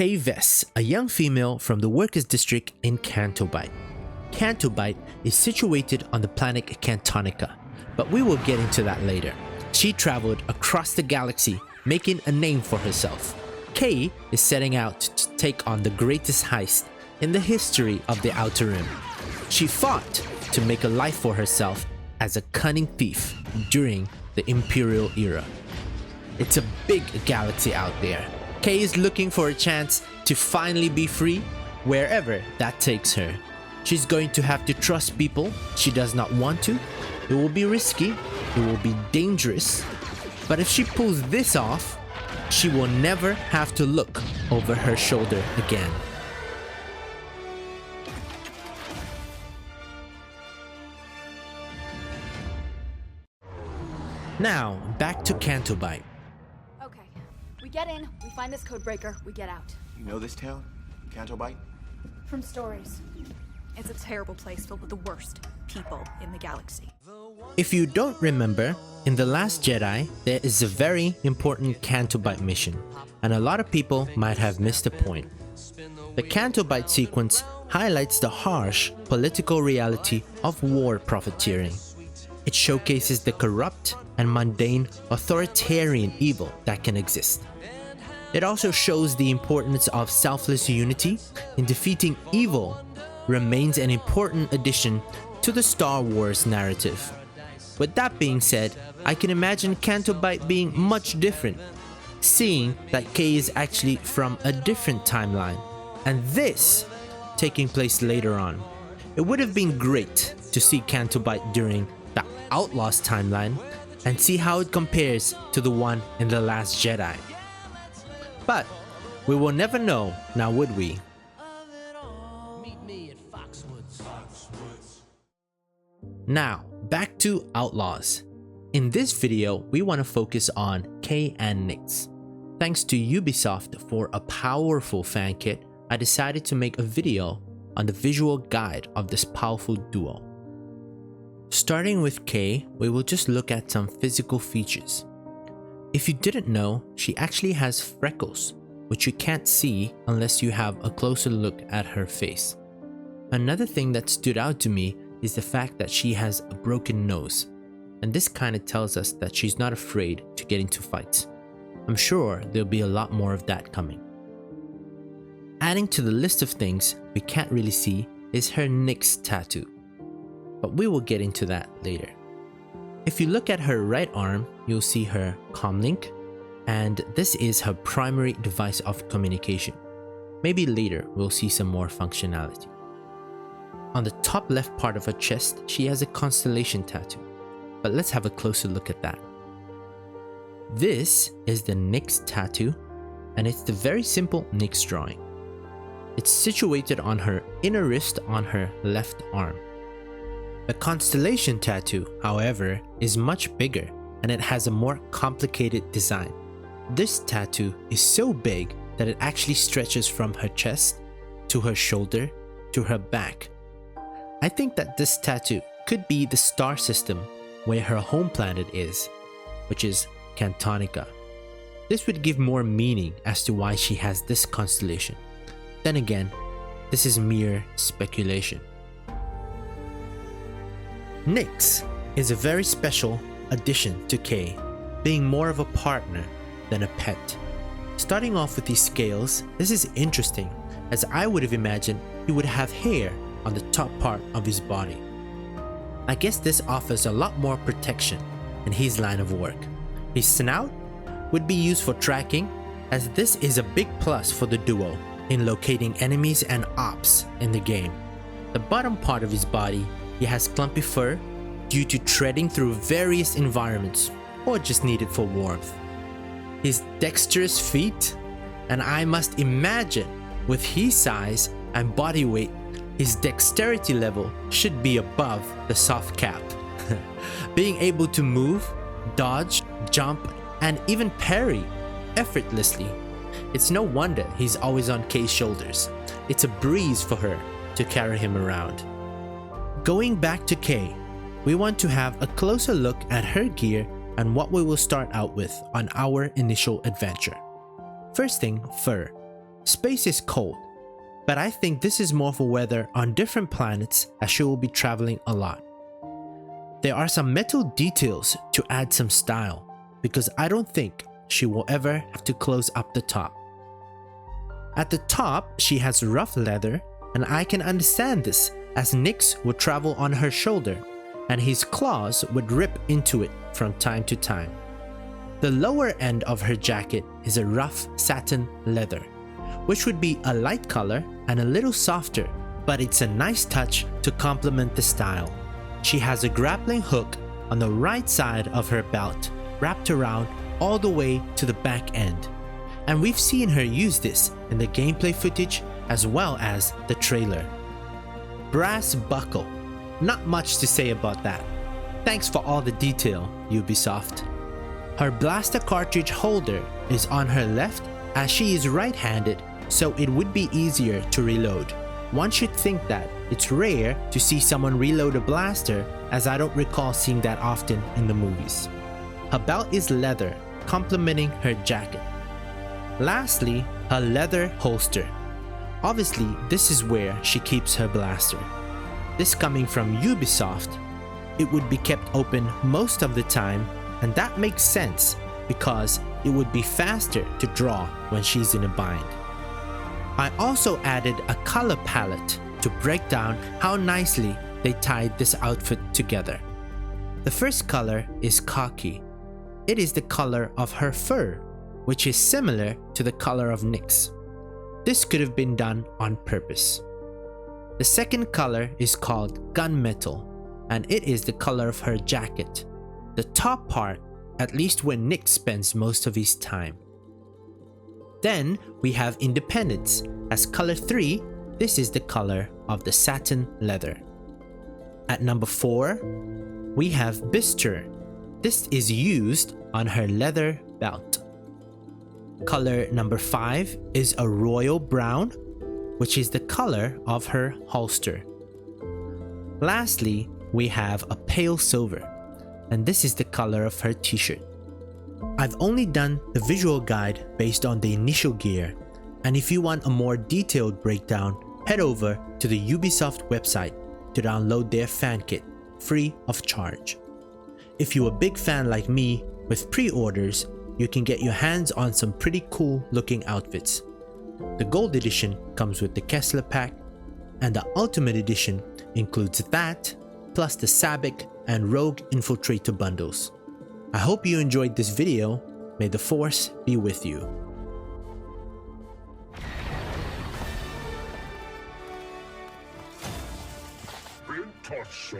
Vess, a young female from the workers' district in Cantobite. Cantobite is situated on the planet Cantonica, but we will get into that later. She traveled across the galaxy, making a name for herself. Kay is setting out to take on the greatest heist in the history of the Outer Rim. She fought to make a life for herself as a cunning thief during the Imperial era. It's a big galaxy out there. Kay is looking for a chance to finally be free wherever that takes her. She's going to have to trust people she does not want to. It will be risky, it will be dangerous, but if she pulls this off, she will never have to look over her shoulder again. Now, back to Cantobite. Okay, we get in, we find this code breaker, we get out. You know this town? Cantobite? From stories. It's a terrible place filled with the worst people in the galaxy. If you don't remember, in The Last Jedi, there is a very important Cantobite mission, and a lot of people might have missed the point. The Cantobite sequence highlights the harsh political reality of war profiteering. It showcases the corrupt and mundane authoritarian evil that can exist. It also shows the importance of selfless unity in defeating evil remains an important addition to the Star Wars narrative. With that being said, I can imagine Cantobite being much different, seeing that Kay is actually from a different timeline, and this taking place later on. It would have been great to see Cantobite during the Outlaws timeline and see how it compares to the one in The Last Jedi. But we will never know, now would we? Now, back to Outlaws. In this video, we want to focus on Kay and Nyx. Thanks to Ubisoft for a powerful fan kit, I decided to make a video on the visual guide of this powerful duo. Starting with Kay, we will just look at some physical features. If you didn't know, she actually has freckles, which you can't see unless you have a closer look at her face. Another thing that stood out to me is the fact that she has a broken nose, and this kind of tells us that she's not afraid to get into fights. I'm sure there'll be a lot more of that coming. Adding to the list of things we can't really see is her Nyx tattoo, but we will get into that later. If you look at her right arm, you'll see her comlink, and this is her primary device of communication. Maybe later we'll see some more functionality. On the top left part of her chest, she has a constellation tattoo, but let's have a closer look at that. This is the Nyx tattoo, and it's the very simple Nyx drawing. It's situated on her inner wrist on her left arm. The constellation tattoo, however, is much bigger and it has a more complicated design. This tattoo is so big that it actually stretches from her chest to her shoulder to her back. I think that this tattoo could be the star system where her home planet is, which is Cantonica. This would give more meaning as to why she has this constellation. Then again, this is mere speculation. Nyx is a very special addition to Kay, being more of a partner than a pet. Starting off with these scales, this is interesting, as I would have imagined he would have hair on the top part of his body. I guess this offers a lot more protection in his line of work. His snout would be used for tracking, as this is a big plus for the duo in locating enemies and ops in the game. The bottom part of his body, he has clumpy fur due to treading through various environments or just needed for warmth. His dexterous feet, and I must imagine with his size and body weight, his dexterity level should be above the soft cap. Being able to move, dodge, jump, and even parry effortlessly. It's no wonder he's always on Kay's shoulders. It's a breeze for her to carry him around. Going back to Kay, we want to have a closer look at her gear and what we will start out with on our initial adventure. First thing, fur. Space is cold, but I think this is more for weather on different planets as she will be traveling a lot. There are some metal details to add some style because I don't think she will ever have to close up the top. At the top, she has rough leather, and I can understand this as Nyx would travel on her shoulder and his claws would rip into it from time to time. The lower end of her jacket is a rough satin leather, which would be a light color and a little softer, but it's a nice touch to complement the style. She has a grappling hook on the right side of her belt, wrapped around all the way to the back end. And we've seen her use this in the gameplay footage as well as the trailer. Brass buckle. Not much to say about that. Thanks for all the detail, Ubisoft. Her blaster cartridge holder is on her left as she is right-handed, so it would be easier to reload. One should think that it's rare to see someone reload a blaster, as I don't recall seeing that often in the movies. Her belt is leather, complementing her jacket. Lastly, her leather holster. Obviously, this is where she keeps her blaster. This coming from Ubisoft, it would be kept open most of the time, and that makes sense because it would be faster to draw when she's in a bind. I also added a color palette to break down how nicely they tied this outfit together. The first color is khaki. It is the color of her fur, which is similar to the color of Nyx. This could have been done on purpose. The second color is called gunmetal, and it is the color of her jacket. The top part, at least when Nyx spends most of his time. Then we have independence. As color 3, this is the color of the satin leather. At number 4, we have bistre. This is used on her leather belt. Color number 5 is a royal brown, which is the color of her holster. Lastly, we have a pale silver, and this is the color of her t-shirt. I've only done the visual guide based on the initial gear, and if you want a more detailed breakdown, head over to the Ubisoft website to download their fan kit, free of charge. If you're a big fan like me, with pre-orders, you can get your hands on some pretty cool looking outfits. The gold edition comes with the Kessler pack, and the ultimate edition includes that, plus the Sabik and Rogue Infiltrator bundles. I hope you enjoyed this video. May the Force be with you. Been touched,